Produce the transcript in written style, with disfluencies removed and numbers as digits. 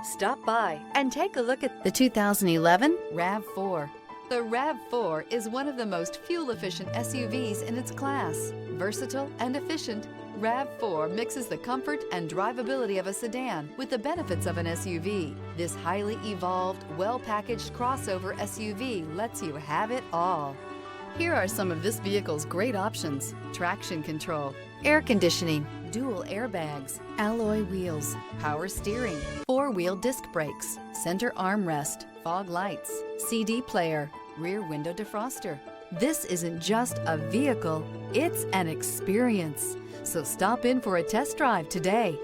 Stop by and take a look at the 2011 RAV4. The RAV4 is one of the most fuel-efficient SUVs in its class. Versatile and efficient, RAV4 mixes the comfort and drivability of a sedan with the benefits of an SUV. This highly evolved, well-packaged crossover SUV lets you have it all. Here are some of this vehicle's great options: traction control, air conditioning, dual airbags, alloy wheels, power steering, four-wheel disc brakes, center armrest, fog lights, CD player, rear window defroster. This isn't just a vehicle, it's an experience. So stop in for a test drive today.